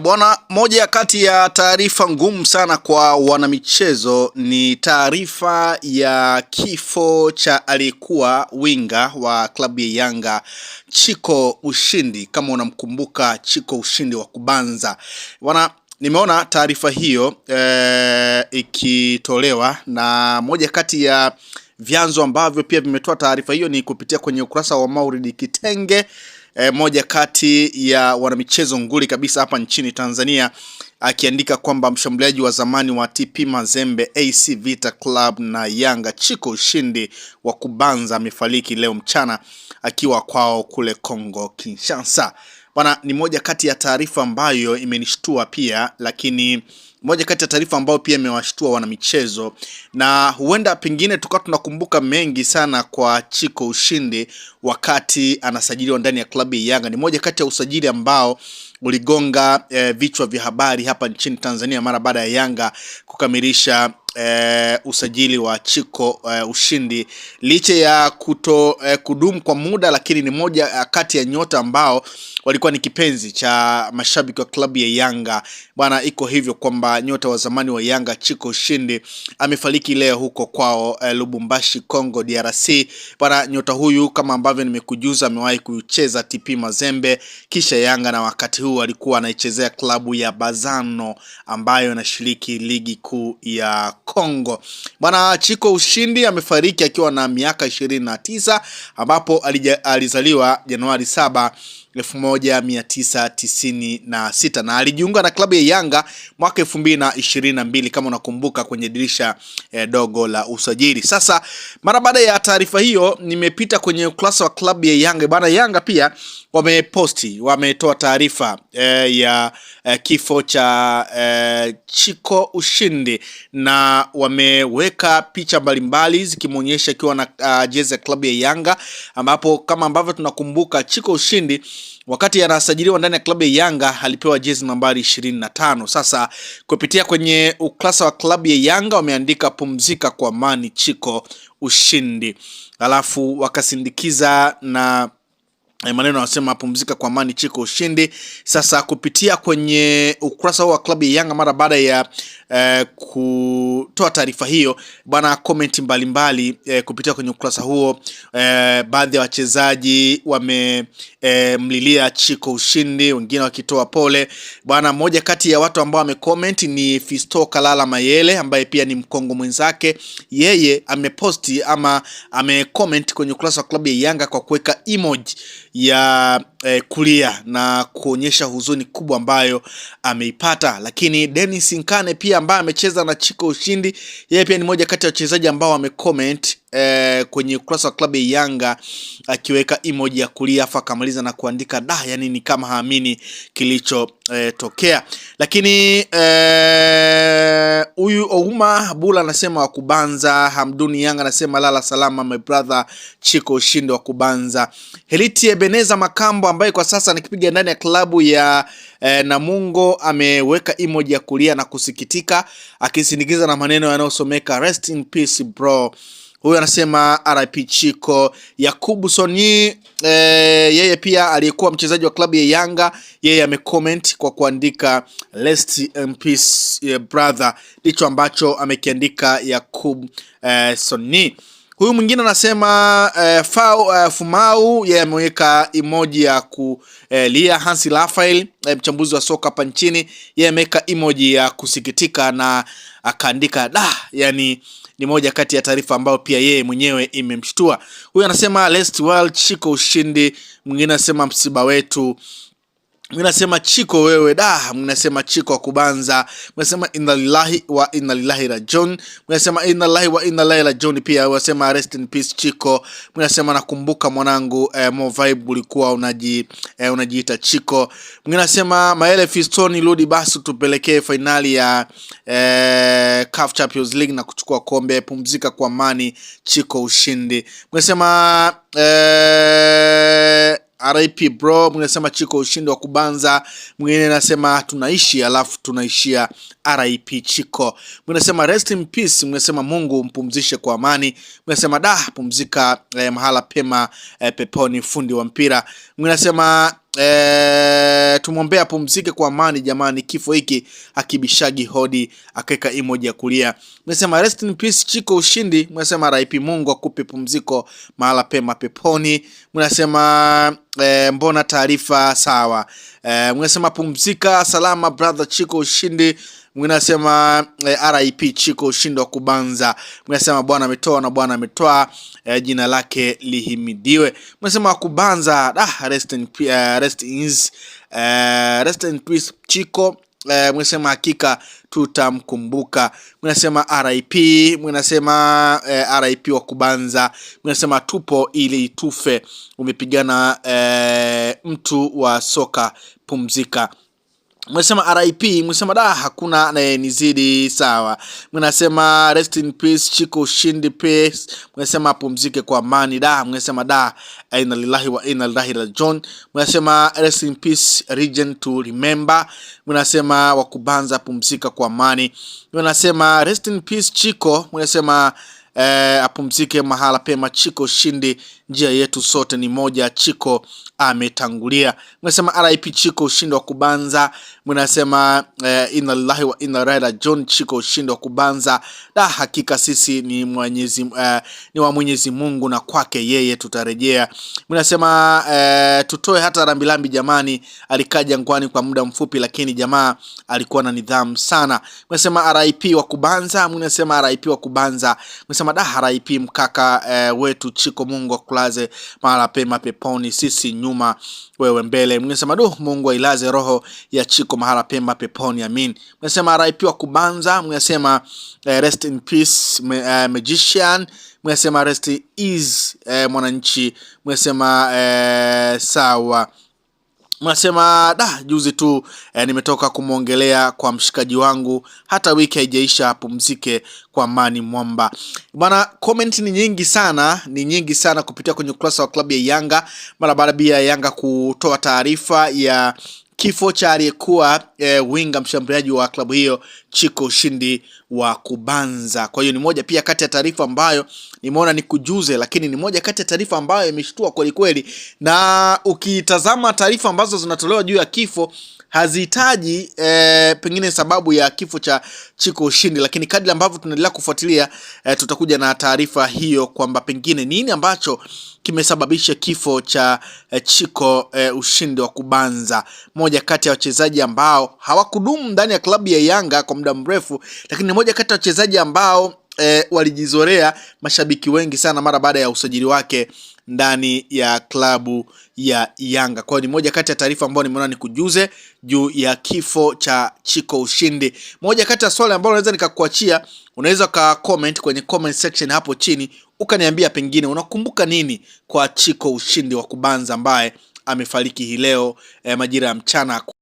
Bwana, moja kati ya taarifa ngumu sana kwa wanamichezo ni taarifa ya kifo cha aliyekuwa winga wa klabu ya Yanga Chiko Ushindi. Kama unamkumbuka Chiko Ushindi wa Kubanza bwana, nimeona taarifa hiyo ikitolewa na moja kati ya vyanzo ambavyo pia vimetoa taarifa hiyo ni kupitia kwenye ukurasa wa Maulid Kitenge, moja kati ya wanamichezo nguli kabisa hapa nchini Tanzania, akiandika kwamba mshambuliaji wa zamani wa TP Mazembe, AC Vita Club na Yanga Chiko Ushindi wa Kubanza amefariki leo mchana akiwa kwao kule Kongo Kinshasa. Bwana, ni moja kati ya taarifa ambayo imenishtua pia, lakini moja kati ya taarifa ambayo pia imewashtua wanamichezo, na huenda pengine tukawa tunakumbuka mengi sana kwa Chiko Ushindi wakati anasajiliwa ndani ya klabu ya Yanga. Ni moja kati ya usajili ambao uligonga vichwa vya habari hapa nchini Tanzania mara baada ya Yanga kukamilisha usajili wa Chiko Ushindi. Licha ya kudumu kwa muda, lakini ni moja kati ya nyota ambao walikuwa ni kipenzi cha mashabiki wa klabu ya Yanga. Bwana, iko hivyo kwamba nyota wa zamani wa Yanga Chiko Ushindi amefariki leo huko kwao Lubumbashi, Kongo DRC. Bwana, nyota huyu kama ambavyo nimekujuza amewahi kucheza TP Mazembe kisha Yanga, na wakati huu alikuwa anaichezea klabu ya Bazano ambayo inashiriki ligi kuu ya Kongo. Bwana, Chiko Ushindi amefariki akiwa na miaka 29 ambapo alizaliwa Januari 7, 1996 na alijiunga na klabu ya Yanga mwaka 2022 kama unakumbuka, kwenye dirisha dogo la usajili. Sasa mara baada ya taarifa hiyo nimepita kwenye ukurasa wa klabu ya Yanga. Bwana, Yanga pia wametoa taarifa ya kifo cha Chiko Ushindi, na wameweka picha mbalimbali zikimuonyesha akiwa na jezi ya klabu ya Yanga, ambapo kama ambavyo tunakumbuka Chiko Ushindi wakati anasajiliwa ndani ya klabu ya Yanga alipewa jezi nambari 25. Sasa kupitia kwenye ukurasa wa klabu ya Yanga wameandika pumzika kwa amani Chiko Ushindi, alafu wakasindikiza na maneno wanasema pumzika kwa amani Chiko Ushindi. Sasa kupitia kwenye ukurasa wa klabu ya Yanga mara baada ya kutoa taarifa hiyo bwana, comment mbalimbali kupitia kwenye ukurasa huo, baadhi ya wachezaji wamemlilia Chiko Ushindi, wengine wakitoa pole. Bwana, moja kati ya watu ambao wamecomment ni Fisto Kalala Mayele ambaye pia ni Mkongo mwenzake. Yeye ameposti ama amecomment kwenye ukurasa wa klabu ya Yanga kwa kuweka emoji ya kulia na kuonyesha huzuni kubwa ambayo ameipata. Lakini Dennis Nkane pia ambaye amecheza na Chiko Ushindi, yeye pia ni moja kati ya wachezaji ambao wamecomment kwenye ukurasa wa klabu ya Yanga akiweka emoji ya kulia, afa kamaliza na kuandika yani ni kama haamini kilicho tokea. Lakini huyu Ouma Bula anasema wa Kubanza. Hamduni Yanga anasema lala salama my brother Chiko Ushindi wa Kubanza. Heliti Ebeneza Makambo ambaye kwa sasa anakipiga ndani ya klabu ya Namungo ameweka emoji ya kulia na kusikitika, akisindikiza na maneno yanayosomeka rest in peace bro. Huyu anasema RIP Chiko. Yakubu Soni yeye pia aliyekuwa mchezaji wa klabu ya Yanga, yeye amecomment kwa kuandika rest in peace brother, ndicho ambacho amekiandika Yakubu Soni. Huyu mwingine anasema Fumau, yeye ameweka emoji ya kulia. Hansi Rafael, mchambuzi wa soka hapa nchini, yeye ameweka emoji ya kusikitika na akaandika yani ni moja kati ya taarifa ambayo pia yeye mwenyewe imemshtua. Huyu anasema rest well Chiko Ushindi. Mwingine anasema msiba wetu. Mwingine anasema Chiko wewe mwingine anasema Chiko wa Kubanza. Mwingine anasema inna lillahi wa inna ilaihi rajiun. Mwingine anasema inna lillahi wa inna ilaihi rajiun pia. Anasema rest in peace Chiko. Mwingine anasema nakumbuka mwanangu Mo Vibe ulikuwa unajiita Chiko. Mwingine anasema Maele Fistoni rudi basi tupelekee finali ya CAF Champions League na kuchukua kombe, pumzika kwa amani Chiko Ushindi. Mwingine anasema RIP bro. Mwinasema Chiko Ushindi wa Kubanza. Mwingine anasema tunaishi alafu tunaishia RIP Chiko. Mwinasema rest in peace. Mwinasema Mungu mpumzishe kwa amani. Mwinasema pumzika mahala pema peponi fundi wa mpira. Mwinasema tumwombee apumzike kwa amani jamani, kifo hiki akibishagi hodi, akaweka emoji ya kulia. Mnasema rest in peace Chiko Ushindi. Mnasema RIP, Mungu akupe pumziko mahala pema peponi. Mnasema mbona taarifa sawa. Mnasema pumzika salama brother Chiko Ushindi. Mnasema RIP Chiko Ushindi wa Kubanza. Mnasema Bwana ametoa na Bwana ametoa, jina lake lihimidiwe. Mnasema Kubanza, rest in peace Chiko. Mnasema hakika tutamkumbuka. Mnasema RIP. Mnasema RIP wa Kubanza. Mnasema tupo ili tufe, umepigana mtu wa soka, pumzika. Mnasema RIP. Mnasema hakuna anayenizidi sawa. Mnasema rest in peace Chiko Ushindi peace. Mnasema pumzike kwa amani Mnasema inna lillahi wa inna ilaihi rajiun. Mnasema rest in peace region to remember. Mnasema wa Kubanza pumzika kwa amani. Mnasema rest in peace Chiko. Mnasema apumzike mahala pema Chiko Ushindi, njia yetu sote ni moja, Chiko ametangulia. Mnasema RIP Chiko Ushindi wa Kubanza. Mnasema inna lillahi wa inna ilaihi rajiun Chiko Ushindi wa Kubanza. Hakika sisi ni wa Mwenyezi Mungu na kwake yeye tutarejea. Mnasema tutoe hata rambirambi jamani, alikaa jangwani kwa muda mfupi lakini jamaa alikuwa na nidhamu sana. Mnasema RIP wa Kubanza. Mnasema RIP wa Kubanza. Mnasema RIP mkaka wetu Chiko, Mungu akulaze mahala pema peponi, sisi nyuma wewe mbele. Mnasema Mungu ailaze roho ya Chiko mahala pema peponi, amin. Mnasema RIP wa Kubanza. Mnasema rest in peace magician. Mnasema rest is mwananchi. Mnasema sawa. Mnasema juzi tu nimetoka kumwongelea kwa mshikaji wangu, hata wiki haijaisha, pumzike kwa amani mwamba. Bwana, comment ni nyingi sana kupitia kwenye ukurasa wa klabu ya Yanga mara baada ya Yanga kutoa taarifa ya kifo cha aliyekuwa winga mshambuliaji wa klabu hiyo Chiko Ushindi wa Kubanza. Kwa hiyo ni moja pia kati ya taarifa ambayo nimeona nikujuze, lakini ni moja kati ya taarifa ambayo imeshtua kweli kweli, na ukitazama taarifa ambazo zinatolewa juu ya kifo hazihitaji pengine sababu ya kifo cha Chiko Ushindi, lakini kadri ambavyo tunaendelea kufuatilia tutakuja na taarifa hiyo kwamba pengine nini ambacho kimesababisha kifo cha Chiko Ushindi wa Kubanza, moja kati ya wachezaji ambao hawakudumu ndani ya klabu ya Yanga kwa muda mrefu, lakini ni moja kati ya wachezaji ambao walijizorea mashabiki wengi sana mara baada ya usajili wake ndani ya klabu ya Yanga. Kwa hiyo ni moja kati ya taarifa ambayo nimeona nikujuze juu ya kifo cha Chiko Ushindi. Moja kati ya swali ambalo naweza nikakuachia, unaweza ka comment kwenye comment section hapo chini ukaniambia pengine unakumbuka nini kwa Chiko Ushindi wa Kubanza ambaye amefariki hii leo majira ya mchana.